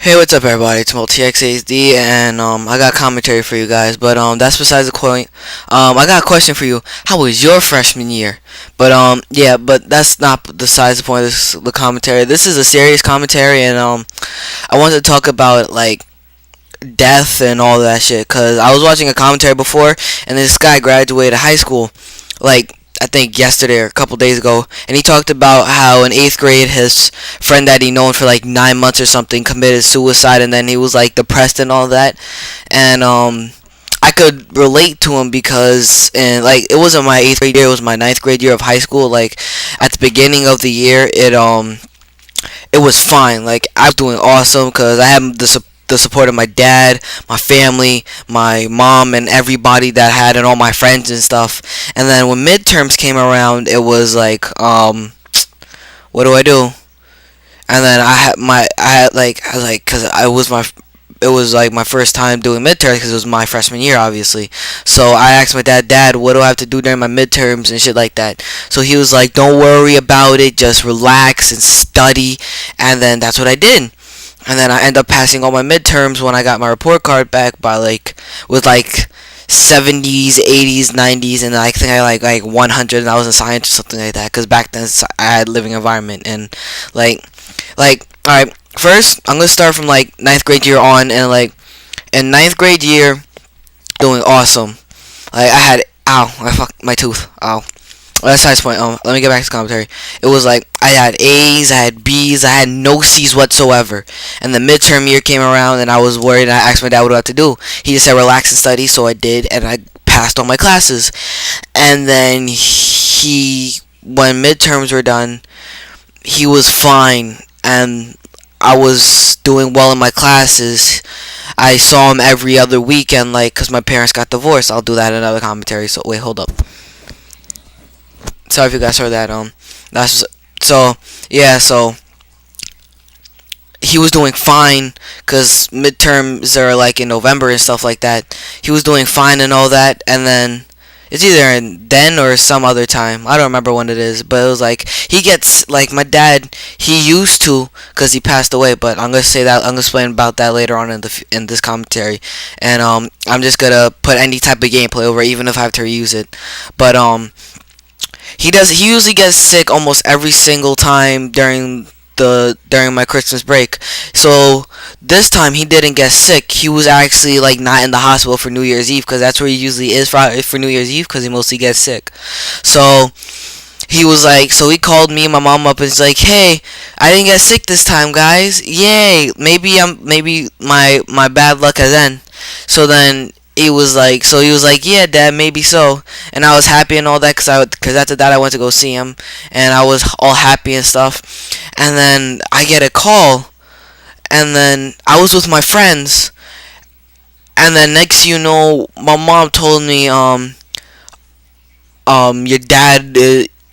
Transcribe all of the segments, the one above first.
Hey, what's up, everybody? It's MultiXHD, and I got commentary for you guys. But that's besides the point. I got a question for you. How was your freshman year? But yeah, but that's not besides the point of the commentary. This is a serious commentary, and I wanted to talk about like death and all that shit. Cause I was watching a commentary before, and this guy graduated high school, like I think yesterday or a couple days ago, and he talked about how in 8th grade his friend that he known for like 9 months or something committed suicide, and then he was like depressed and all that, and I could relate to him because and like it wasn't my 8th grade year, it was my 9th grade year of high school. Like at the beginning of the year, it was fine. Like I was doing awesome because I had the support of my dad, my family, my mom, and everybody that had, and all my friends and stuff. And then when midterms came around, it was like, what do I do? And then I was like, cause it was like my first time doing midterms because it was my freshman year, obviously. So I asked my dad, what do I have to do during my midterms and shit like that? So he was like, don't worry about it, just relax and study. And then that's what I did. And then I ended up passing all my midterms when I got my report card back by like with like 70s, 80s, 90s, and I think I like 100, and I was in science or something like that. Cause back then I had living environment and like all right. First, I'm gonna start from like 9th grade year on, and like in 9th grade year, doing awesome. Like I had I fucked my tooth. Ow. Well, that's size point. Let me get back to the commentary. It was like I had A's, I had B's, I had no C's whatsoever. And the midterm year came around, and I was worried. And I asked my dad what I had to do. He just said relax and study, so I did, and I passed all my classes. And then when midterms were done, he was fine, and I was doing well in my classes. I saw him every other weekend, like, cause my parents got divorced. I'll do that in another commentary. So wait, hold up. Sorry if you guys heard that. That's so yeah. So he was doing fine because midterms are like in November and stuff like that. He was doing fine and all that, and then it's either in then or some other time. I don't remember when it is, but it was like he gets like my dad. He used to because he passed away, but I'm gonna say that I'm gonna explain about that later on in this commentary, and I'm just gonna put any type of gameplay over, even if I have to reuse it, but He usually gets sick almost every single time during my Christmas break. So this time he didn't get sick. He was actually like not in the hospital for New Year's Eve because that's where he usually is for New Year's Eve because he mostly gets sick. So he was like, so he called me and my mom up and he's like, hey, I didn't get sick this time, guys. Yay! Maybe my bad luck has ended. So then he was like, yeah, Dad, maybe so. And I was happy and all that because after that I went to go see him, and I was all happy and stuff. And then I get a call, and then I was with my friends, and then next you know, my mom told me, your dad,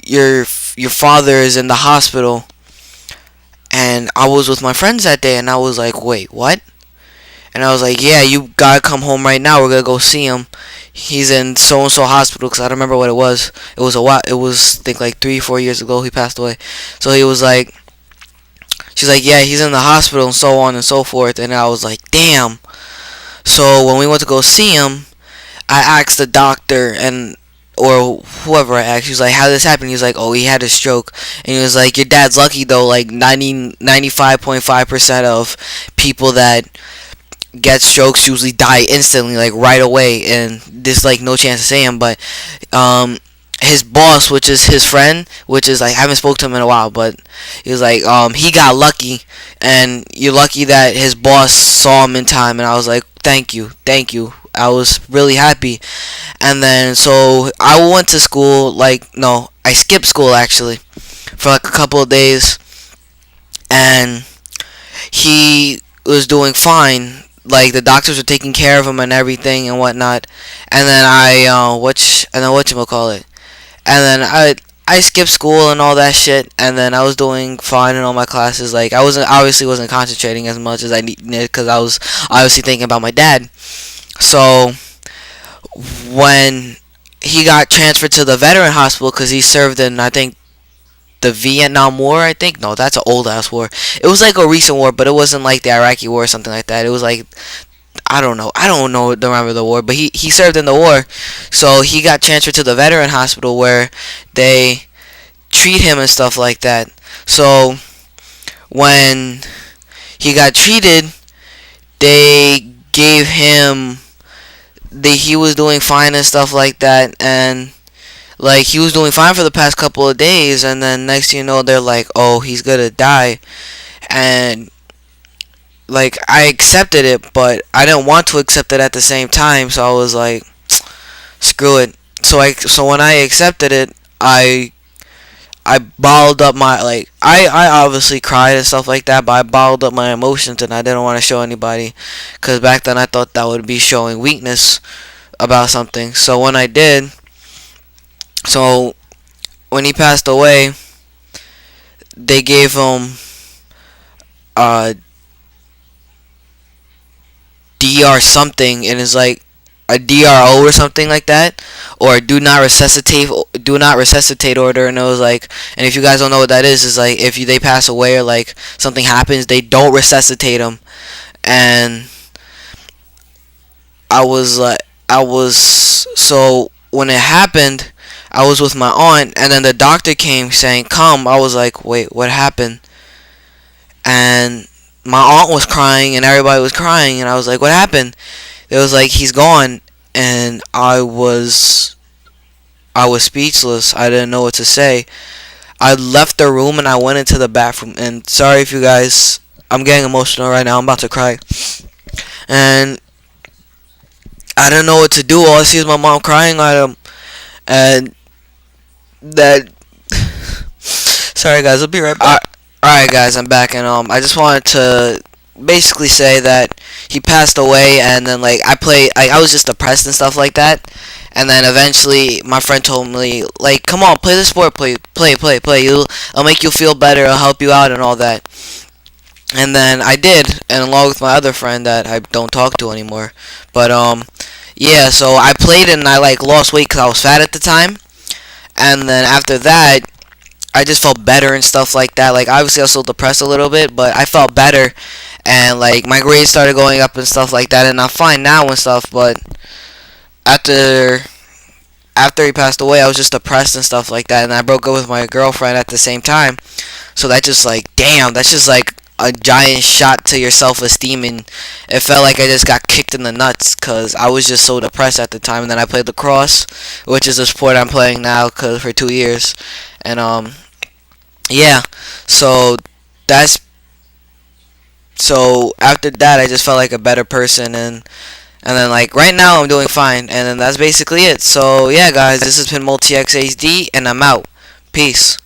your father is in the hospital. And I was with my friends that day, and I was like, wait, what? And I was like, yeah, you gotta come home right now. We're gonna go see him. He's in so-and-so hospital, because I don't remember what it was. It was a while. It was, I think, like 3-4 years ago he passed away. So he was like, she's like, yeah, he's in the hospital and so on and so forth. And I was like, damn. So when we went to go see him, I asked the doctor or whoever I asked, he was like, how did this happen? He was like, oh, he had a stroke. And he was like, your dad's lucky though. Like 95.5% of people that get strokes usually die instantly, like right away, and there's like no chance to say him. But his boss, which is his friend, which is like I haven't spoke to him in a while, but he was like he got lucky, and you're lucky that his boss saw him in time. And I was like, thank you. I was really happy. And then so I went to school, like no, I skipped school actually for like a couple of days, and he was doing fine. Like the doctors were taking care of him and everything and whatnot. And then whatchamacallit. And then I skipped school and all that shit. And then I was doing fine in all my classes. Like I obviously wasn't concentrating as much as I needed because I was obviously thinking about my dad. So when he got transferred to the veteran hospital because he served in, I think, the Vietnam War, I think. No, that's an old ass war. It was like a recent war, but it wasn't like the Iraqi war or something like that. It was like, I don't know. I don't know. Don't remember the war, but he served in the war, so he got transferred to the veteran hospital where they treat him and stuff like that. So when he got treated, they gave him he was doing fine and stuff like that, and like he was doing fine for the past couple of days, and then next thing you know, they're like, oh, he's gonna die. And like I accepted it, but I didn't want to accept it at the same time, so I was like, screw it. So when I accepted it, I balled up my, like, I obviously cried and stuff like that, but I balled up my emotions and I didn't want to show anybody, because back then I thought that would be showing weakness about something. So when I did, so when he passed away, they gave him DR something, and it's like a DRO or something like that, or do not resuscitate order. And it was like, and if you guys don't know what that is like if they pass away or like something happens, they don't resuscitate them. And I was so when it happened, I was with my aunt, and then the doctor came saying come. I was like, wait, what happened? And my aunt was crying and everybody was crying, and I was like, what happened? It was like, he's gone. And I was speechless. I didn't know what to say. I left the room and I went into the bathroom. And sorry if you guys, I'm getting emotional right now. I'm about to cry. And I didn't know what to do. All I see is my mom crying at him. And that. Sorry guys, I'll be right back. Alright guys, I'm back, and I just wanted to basically say that he passed away, and then like I was just depressed and stuff like that, and then eventually my friend told me, like, come on, play the sport, play, it'll make you feel better, it'll help you out and all that. And then I did, and along with my other friend that I don't talk to anymore. But yeah, so I played and I like lost weight because I was fat at the time, and then after that I just felt better and stuff like that. Like, obviously I was still depressed a little bit, but I felt better, and like my grades started going up and stuff like that, and I'm fine now and stuff. But after he passed away, I was just depressed and stuff like that, and I broke up with my girlfriend at the same time. So that just like, damn, that's just like a giant shot to your self-esteem, and it felt like I just got kicked in the nuts because I was just so depressed at the time. And then I played lacrosse, which is a sport I'm playing now for 2 years, and yeah, so that's so after that I just felt like a better person, and then like right now I'm doing fine, and then that's basically it. So yeah guys, this has been MultiXHD, and I'm out. Peace.